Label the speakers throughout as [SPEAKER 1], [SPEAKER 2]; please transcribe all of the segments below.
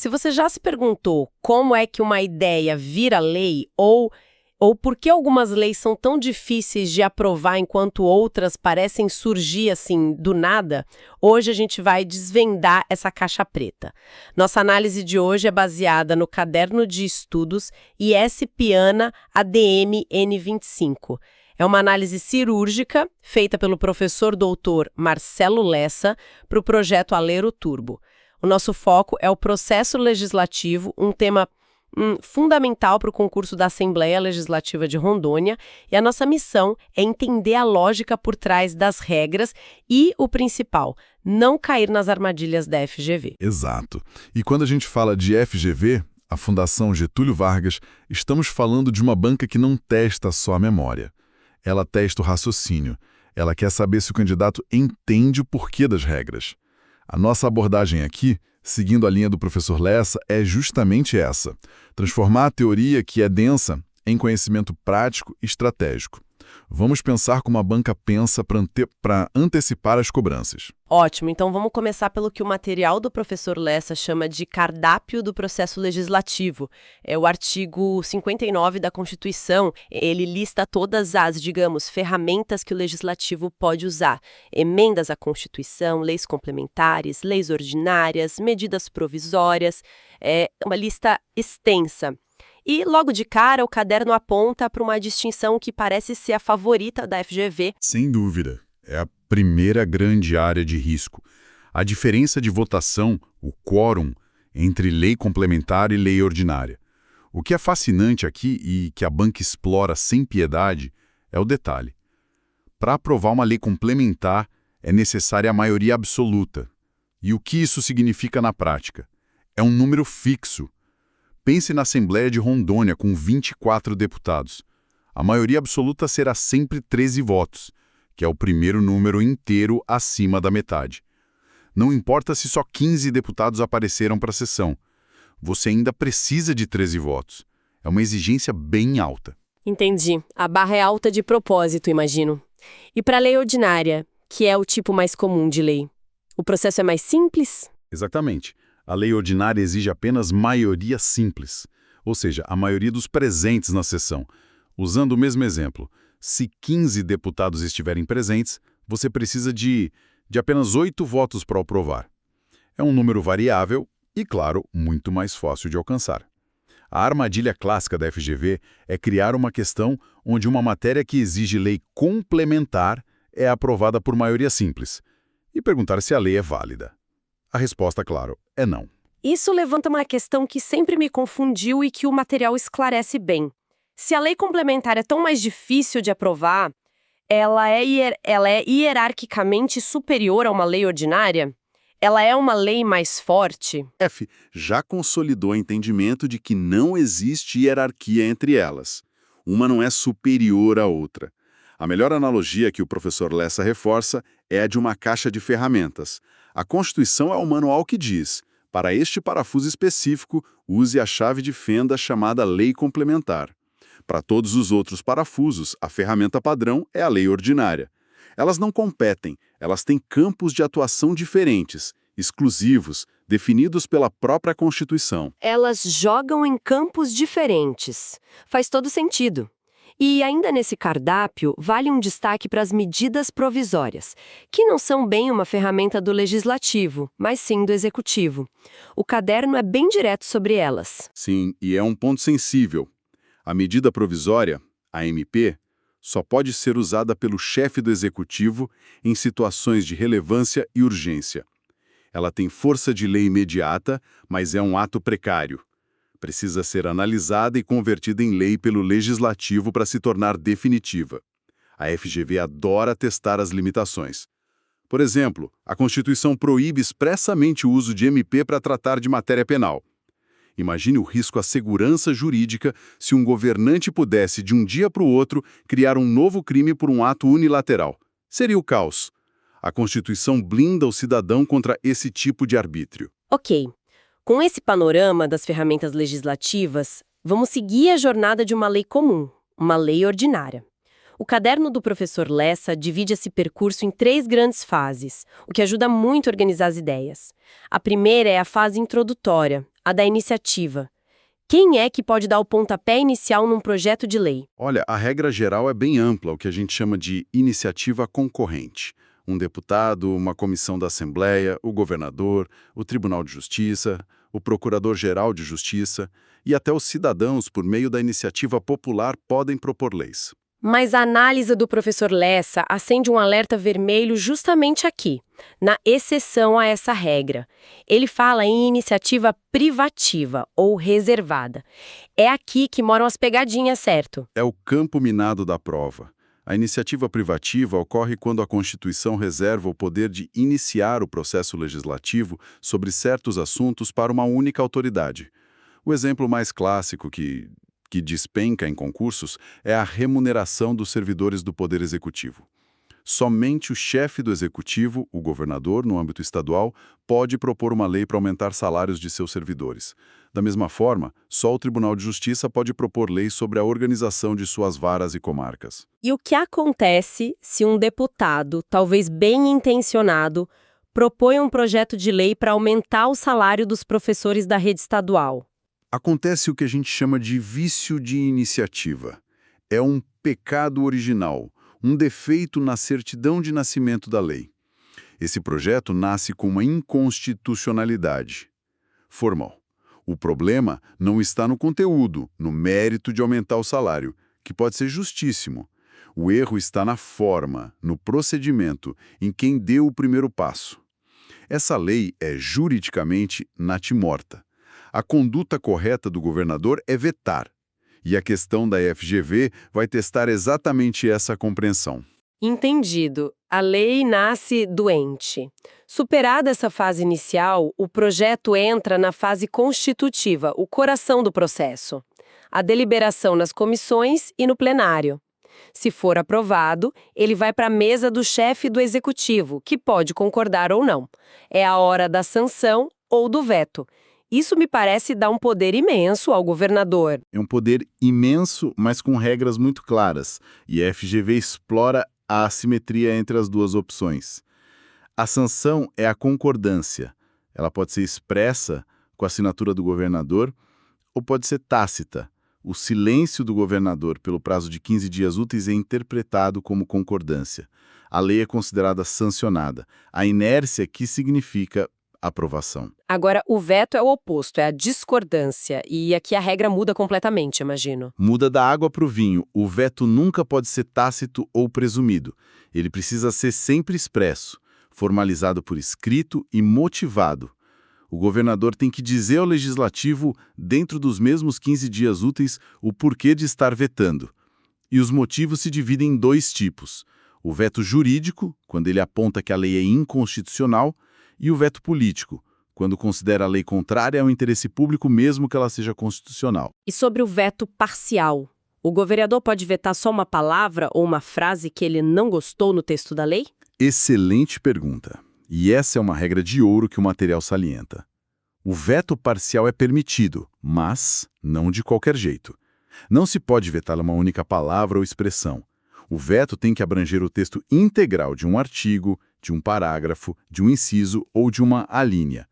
[SPEAKER 1] se você já se perguntou como é que uma ideia vira lei ou por que algumas leis são tão difíceis de aprovar enquanto outras parecem surgir assim do nada, hoje a gente vai desvendar essa caixa preta. Nossa análise de hoje é baseada no Caderno de Estudos IS-PIANA ADM N25. É uma análise cirúrgica feita pelo professor doutor Marcelo Lessa para o projeto Alero Turbo. O nosso foco é o processo legislativo, um tema fundamental para o concurso da Assembleia Legislativa de Rondônia, e a nossa missão é entender a lógica por trás das regras e, o principal, não cair nas armadilhas da FGV.
[SPEAKER 2] Exato. E quando a gente fala de FGV, a Fundação Getúlio Vargas, estamos falando de uma banca que não testa só a memória. Ela testa o raciocínio. Ela quer saber se o candidato entende o porquê das regras. A nossa abordagem aqui, seguindo a linha do professor Lessa, é justamente essa: transformar a teoria, que é densa, em conhecimento prático e estratégico. Vamos pensar como a banca pensa para antecipar as cobranças.
[SPEAKER 1] Ótimo, então vamos começar pelo que o material do professor Lessa chama de cardápio do processo legislativo. É o artigo 59 da Constituição. Ele lista todas as, digamos, ferramentas que o legislativo pode usar: emendas à Constituição, leis complementares, leis ordinárias, medidas provisórias. É uma lista extensa. E, logo de cara, o caderno aponta para uma distinção que parece ser a favorita da FGV.
[SPEAKER 3] Sem dúvida. É a primeira grande área de risco. A diferença de votação, o quórum, entre lei complementar e lei ordinária. O que é fascinante aqui e que a banca explora sem piedade é o detalhe. Para aprovar uma lei complementar, é necessária a maioria absoluta. E o que isso significa na prática? É um número fixo. Pense na Assembleia de Rondônia, com 24 deputados. A maioria absoluta será sempre 13 votos, que é o primeiro número inteiro acima da metade. Não importa se só 15 deputados apareceram para a sessão. Você ainda precisa de 13 votos. É uma exigência bem alta.
[SPEAKER 1] Entendi. A barra é alta de propósito, imagino. E para a lei ordinária, que é o tipo mais comum de lei, o processo é mais simples?
[SPEAKER 3] Exatamente. A lei ordinária exige apenas maioria simples, ou seja, a maioria dos presentes na sessão. Usando o mesmo exemplo, se 15 deputados estiverem presentes, você precisa de apenas 8 votos para aprovar. É um número variável e, claro, muito mais fácil de alcançar. A armadilha clássica da FGV é criar uma questão onde uma matéria que exige lei complementar é aprovada por maioria simples e perguntar se a lei é válida. A resposta, claro, é não.
[SPEAKER 1] Isso levanta uma questão que sempre me confundiu e que o material esclarece bem. Se a lei complementar é tão mais difícil de aprovar, ela é hierarquicamente superior a uma lei ordinária? Ela é uma lei mais forte?
[SPEAKER 3] F já consolidou o entendimento de que não existe hierarquia entre elas. Uma não é superior à outra. A melhor analogia que o professor Lessa reforça é a de uma caixa de ferramentas. A Constituição é o manual que diz: para este parafuso específico, use a chave de fenda chamada lei complementar. Para todos os outros parafusos, a ferramenta padrão é a lei ordinária. Elas não competem, elas têm campos de atuação diferentes, exclusivos, definidos pela própria Constituição.
[SPEAKER 1] Elas jogam em campos diferentes. Faz todo sentido. E ainda nesse cardápio, vale um destaque para as medidas provisórias, que não são bem uma ferramenta do legislativo, mas sim do executivo. O caderno é bem direto sobre elas.
[SPEAKER 3] Sim, e é um ponto sensível. A medida provisória, a MP, só pode ser usada pelo chefe do executivo em situações de relevância e urgência. Ela tem força de lei imediata, mas é um ato precário. Precisa ser analisada e convertida em lei pelo legislativo para se tornar definitiva. A FGV adora testar as limitações. Por exemplo, a Constituição proíbe expressamente o uso de MP para tratar de matéria penal. Imagine o risco à segurança jurídica se um governante pudesse, de um dia para o outro, criar um novo crime por um ato unilateral. Seria o caos. A Constituição blinda o cidadão contra esse tipo de arbítrio.
[SPEAKER 1] Ok. Com esse panorama das ferramentas legislativas, vamos seguir a jornada de uma lei comum, uma lei ordinária. O caderno do professor Lessa divide esse percurso em 3 grandes fases, o que ajuda muito a organizar as ideias. A primeira é a fase introdutória, a da iniciativa. Quem é que pode dar o pontapé inicial num projeto de lei?
[SPEAKER 3] Olha, a regra geral é bem ampla, o que a gente chama de iniciativa concorrente. Um deputado, uma comissão da Assembleia, o governador, o Tribunal de Justiça, o Procurador-Geral de Justiça e até os cidadãos, por meio da iniciativa popular, podem propor leis.
[SPEAKER 1] Mas a análise do professor Lessa acende um alerta vermelho justamente aqui, na exceção a essa regra. Ele fala em iniciativa privativa ou reservada. É aqui que moram as pegadinhas, certo?
[SPEAKER 3] É o campo minado da prova. A iniciativa privativa ocorre quando a Constituição reserva o poder de iniciar o processo legislativo sobre certos assuntos para uma única autoridade. O exemplo mais clássico que despenca em concursos é a remuneração dos servidores do Poder Executivo. Somente o chefe do Executivo, o governador, no âmbito estadual, pode propor uma lei para aumentar salários de seus servidores. Da mesma forma, só o Tribunal de Justiça pode propor leis sobre a organização de suas varas e comarcas.
[SPEAKER 1] E o que acontece se um deputado, talvez bem intencionado, propõe um projeto de lei para aumentar o salário dos professores da rede estadual?
[SPEAKER 3] Acontece o que a gente chama de vício de iniciativa. É um pecado original, um defeito na certidão de nascimento da lei. Esse projeto nasce com uma inconstitucionalidade formal. O problema não está no conteúdo, no mérito de aumentar o salário, que pode ser justíssimo. O erro está na forma, no procedimento, em quem deu o primeiro passo. Essa lei é juridicamente natimorta. A conduta correta do governador é vetar. E a questão da FGV vai testar exatamente essa compreensão.
[SPEAKER 1] Entendido. A lei nasce doente. Superada essa fase inicial, o projeto entra na fase constitutiva, o coração do processo. A deliberação nas comissões e no plenário. Se for aprovado, ele vai para a mesa do chefe do executivo, que pode concordar ou não. É a hora da sanção ou do veto. Isso me parece dar um poder imenso ao governador.
[SPEAKER 4] É um poder imenso, mas com regras muito claras, e a FGV explora a assimetria entre as duas opções. A sanção é a concordância. Ela pode ser expressa, com a assinatura do governador, ou pode ser tácita. O silêncio do governador pelo prazo de 15 dias úteis é interpretado como concordância. A lei é considerada sancionada. A inércia que significa aprovação.
[SPEAKER 1] Agora, o veto é o oposto, é a discordância. E aqui a regra muda completamente, imagino.
[SPEAKER 4] Muda da água para o vinho. O veto nunca pode ser tácito ou presumido. Ele precisa ser sempre expresso, formalizado por escrito e motivado. O governador tem que dizer ao legislativo, dentro dos mesmos 15 dias úteis, o porquê de estar vetando. E os motivos se dividem em 2 tipos. O veto jurídico, quando ele aponta que a lei é inconstitucional, e o veto político, quando considera a lei contrária ao interesse público, mesmo que ela seja constitucional.
[SPEAKER 1] E sobre o veto parcial? O governador pode vetar só uma palavra ou uma frase que ele não gostou no texto da lei?
[SPEAKER 3] Excelente pergunta. E essa é uma regra de ouro que o material salienta. O veto parcial é permitido, mas não de qualquer jeito. Não se pode vetar uma única palavra ou expressão. O veto tem que abranger o texto integral de um artigo, de um parágrafo, de um inciso ou de uma alínea.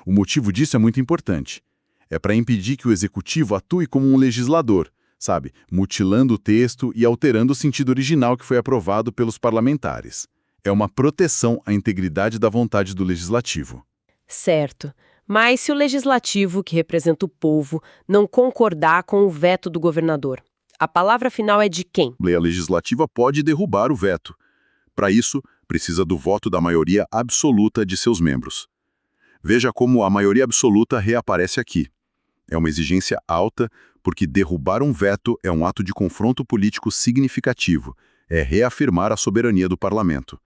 [SPEAKER 3] O motivo disso é muito importante. É para impedir que o executivo atue como um legislador, sabe, mutilando o texto e alterando o sentido original que foi aprovado pelos parlamentares. É uma proteção à integridade da vontade do legislativo.
[SPEAKER 1] Certo. Mas se o legislativo, que representa o povo, não concordar com o veto do governador, a palavra final é de quem?
[SPEAKER 3] A lei legislativa pode derrubar o veto. Para isso, precisa do voto da maioria absoluta de seus membros. Veja como a maioria absoluta reaparece aqui. É uma exigência alta, porque derrubar um veto é um ato de confronto político significativo, é reafirmar a soberania do parlamento.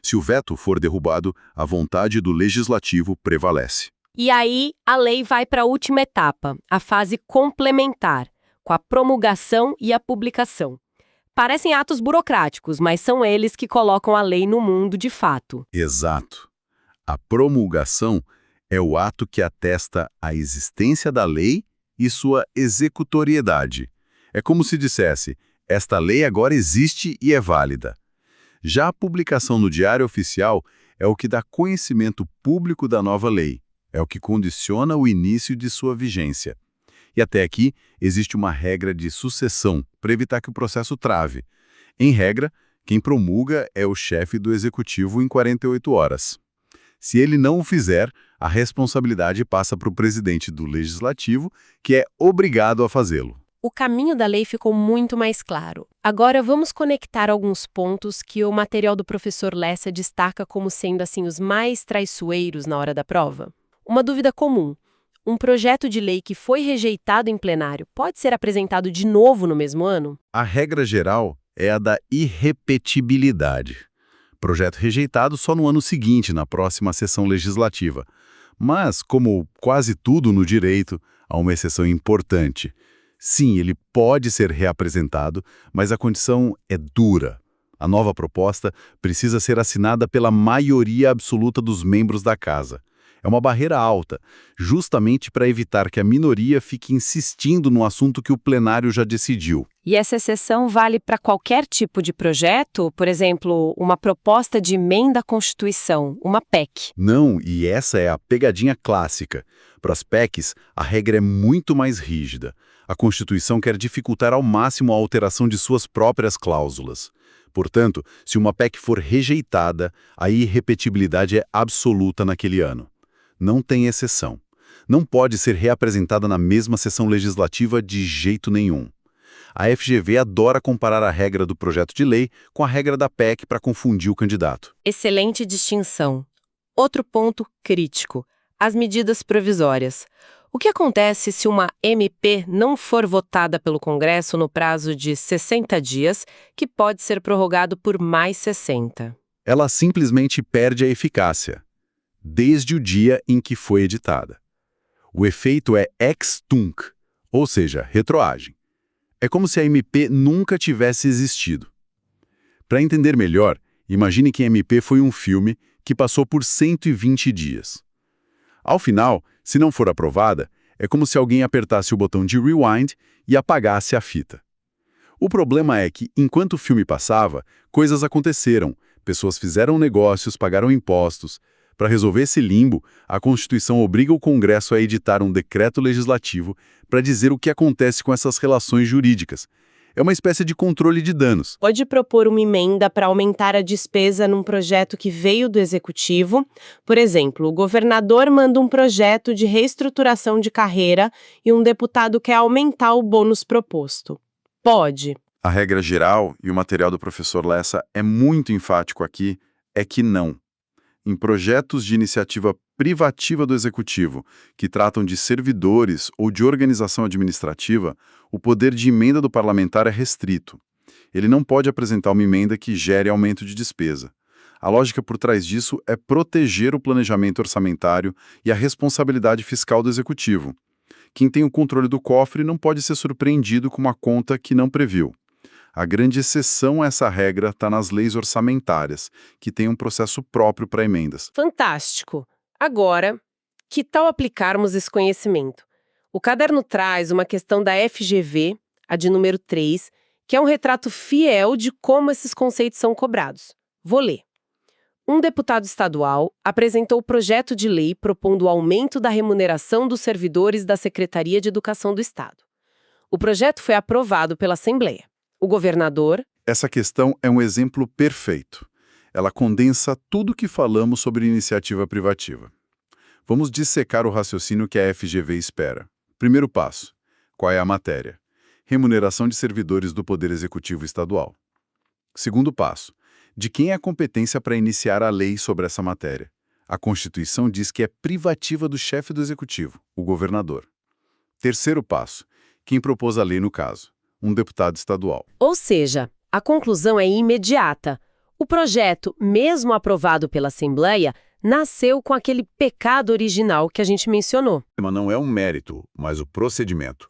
[SPEAKER 3] Se o veto for derrubado, a vontade do legislativo prevalece.
[SPEAKER 1] E aí, a lei vai para a última etapa, a fase complementar, com a promulgação e a publicação. Parecem atos burocráticos, mas são eles que colocam a lei no mundo de fato.
[SPEAKER 3] Exato. A promulgação é o ato que atesta a existência da lei e sua executoriedade. É como se dissesse,
[SPEAKER 4] esta lei agora existe e é válida. Já a publicação no Diário Oficial é o que dá conhecimento público da nova lei, é o que condiciona o início de sua vigência. E até aqui existe uma regra de sucessão para evitar que o processo trave. Em regra, quem promulga é o chefe do executivo em 48 horas. Se ele não o fizer, a responsabilidade passa para o presidente do legislativo, que é obrigado a fazê-lo.
[SPEAKER 1] O caminho da lei ficou muito mais claro. Agora vamos conectar alguns pontos que o material do professor Lessa destaca como sendo assim os mais traiçoeiros na hora da prova. Uma dúvida comum: um projeto de lei que foi rejeitado em plenário pode ser apresentado de novo no mesmo ano?
[SPEAKER 4] A regra geral é a da irrepetibilidade. Projeto rejeitado só no ano seguinte, na próxima sessão legislativa. Mas, como quase tudo no direito, há uma exceção importante. Sim, ele pode ser reapresentado, mas a condição é dura. A nova proposta precisa ser assinada pela maioria absoluta dos membros da Casa. É uma barreira alta, justamente para evitar que a minoria fique insistindo no assunto que o plenário já decidiu.
[SPEAKER 1] E essa exceção vale para qualquer tipo de projeto? Por exemplo, uma proposta de emenda à Constituição, uma PEC?
[SPEAKER 4] Não, e essa é a pegadinha clássica. Para as PECs, a regra é muito mais rígida. A Constituição quer dificultar ao máximo a alteração de suas próprias cláusulas. Portanto, se uma PEC for rejeitada, a irrepetibilidade é absoluta naquele ano. Não tem exceção. Não pode ser reapresentada na mesma sessão legislativa de jeito nenhum. A FGV adora comparar a regra do projeto de lei com a regra da PEC para confundir o candidato.
[SPEAKER 1] Excelente distinção. Outro ponto crítico: as medidas provisórias. O que acontece se uma MP não for votada pelo Congresso no prazo de 60 dias, que pode ser prorrogado por mais 60?
[SPEAKER 4] Ela simplesmente perde a eficácia, desde o dia em que foi editada. O efeito é ex tunc, ou seja, retroagem. É como se a MP nunca tivesse existido. Para entender melhor, imagine que a MP foi um filme que passou por 120 dias. Ao final, se não for aprovada, é como se alguém apertasse o botão de rewind e apagasse a fita. O problema é que, enquanto o filme passava, coisas aconteceram, pessoas fizeram negócios, pagaram impostos. Para resolver esse limbo, a Constituição obriga o Congresso a editar um decreto legislativo para dizer o que acontece com essas relações jurídicas. É uma espécie de controle de danos.
[SPEAKER 1] Pode propor uma emenda para aumentar a despesa num projeto que veio do Executivo. Por exemplo, o governador manda um projeto de reestruturação de carreira e um deputado quer aumentar o bônus proposto. Pode.
[SPEAKER 4] A regra geral, e o material do professor Lessa é muito enfático aqui, é que não. Em projetos de iniciativa privativa do Executivo, que tratam de servidores ou de organização administrativa, o poder de emenda do parlamentar é restrito. Ele não pode apresentar uma emenda que gere aumento de despesa. A lógica por trás disso é proteger o planejamento orçamentário e a responsabilidade fiscal do Executivo. Quem tem o controle do cofre não pode ser surpreendido com uma conta que não previu. A grande exceção a essa regra está nas leis orçamentárias, que têm um processo próprio para emendas.
[SPEAKER 1] Fantástico! Agora, que tal aplicarmos esse conhecimento? O caderno traz uma questão da FGV, a de número 3, que é um retrato fiel de como esses conceitos são cobrados. Vou ler. Um deputado estadual apresentou o projeto de lei propondo o aumento da remuneração dos servidores da Secretaria de Educação do Estado. O projeto foi aprovado pela Assembleia. O governador...
[SPEAKER 4] Essa questão é um exemplo perfeito. Ela condensa tudo o que falamos sobre iniciativa privativa. Vamos dissecar o raciocínio que a FGV espera. Primeiro passo. Qual é a matéria? Remuneração de servidores do Poder Executivo Estadual. Segundo passo. De quem é a competência para iniciar a lei sobre essa matéria? A Constituição diz que é privativa do chefe do Executivo, o governador. Terceiro passo. Quem propôs a lei no caso? Um deputado estadual.
[SPEAKER 1] Ou seja, a conclusão é imediata. O projeto, mesmo aprovado pela Assembleia, nasceu com aquele pecado original que a gente mencionou.
[SPEAKER 4] Mas não é um mérito, mas o procedimento.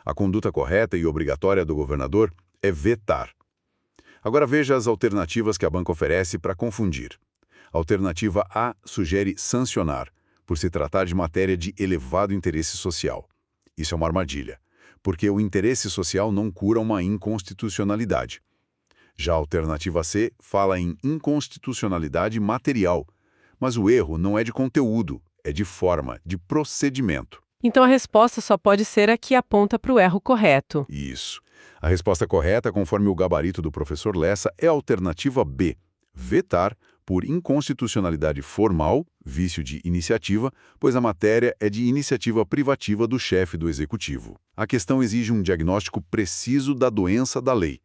[SPEAKER 4] A conduta correta e obrigatória do governador é vetar. Agora veja as alternativas que a banca oferece para confundir. A alternativa A sugere sancionar, por se tratar de matéria de elevado interesse social. Isso é uma armadilha.
[SPEAKER 3] porque o interesse social não cura uma inconstitucionalidade. Já a alternativa C fala em inconstitucionalidade material, mas o erro não é de conteúdo, é de forma, de procedimento.
[SPEAKER 1] Então a resposta só pode ser a que aponta para o erro correto.
[SPEAKER 3] Isso. A resposta correta, conforme o gabarito do professor Lessa, é a alternativa B, vetar por inconstitucionalidade formal, vício de iniciativa, pois a matéria é de iniciativa privativa do chefe do executivo. A questão exige um diagnóstico preciso da doença da lei.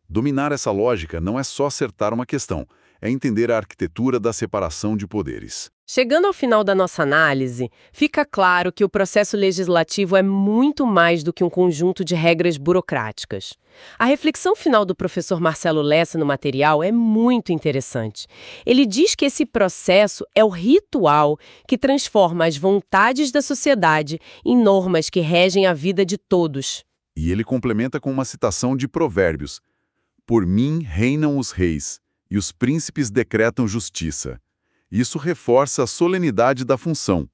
[SPEAKER 3] Dominar essa lógica não é só acertar uma questão, é entender a arquitetura da separação de poderes.
[SPEAKER 1] Chegando ao final da nossa análise, fica claro que o processo legislativo é muito mais do que um conjunto de regras burocráticas. A reflexão final do professor Marcelo Lessa no material é muito interessante. Ele diz que esse processo é o ritual que transforma as vontades da sociedade em normas que regem a vida de todos.
[SPEAKER 3] E ele complementa com uma citação de Provérbios: "Por mim reinam os reis, e os príncipes decretam justiça." Isso reforça a solenidade da função.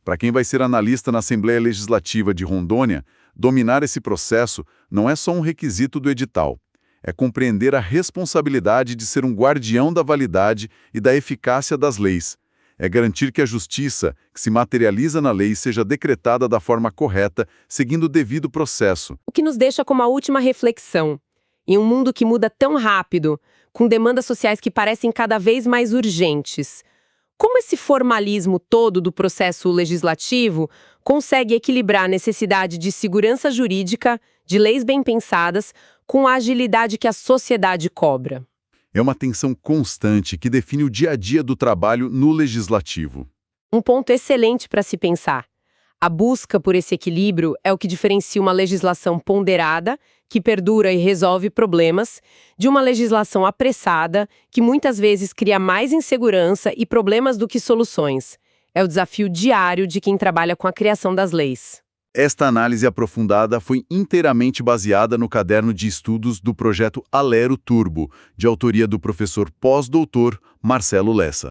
[SPEAKER 3] Para quem vai ser analista na Assembleia Legislativa de Rondônia, dominar esse processo não é só um requisito do edital. É compreender a responsabilidade de ser um guardião da validade e da eficácia das leis. É garantir que a justiça, que se materializa na lei, seja decretada da forma correta, seguindo o devido processo.
[SPEAKER 1] O que nos deixa com uma última reflexão. Em um mundo que muda tão rápido, com demandas sociais que parecem cada vez mais urgentes, como esse formalismo todo do processo legislativo consegue equilibrar a necessidade de segurança jurídica, de leis bem pensadas, com a agilidade que a sociedade cobra?
[SPEAKER 3] É uma tensão constante que define o dia a dia do trabalho no legislativo.
[SPEAKER 1] Um ponto excelente para se pensar. A busca por esse equilíbrio é o que diferencia uma legislação ponderada, que perdura e resolve problemas, de uma legislação apressada, que muitas vezes cria mais insegurança e problemas do que soluções. É o desafio diário de quem trabalha com a criação das leis.
[SPEAKER 3] Esta análise aprofundada foi inteiramente baseada no caderno de estudos do projeto Alero Turbo, de autoria do professor pós-doutor Marcelo Lessa.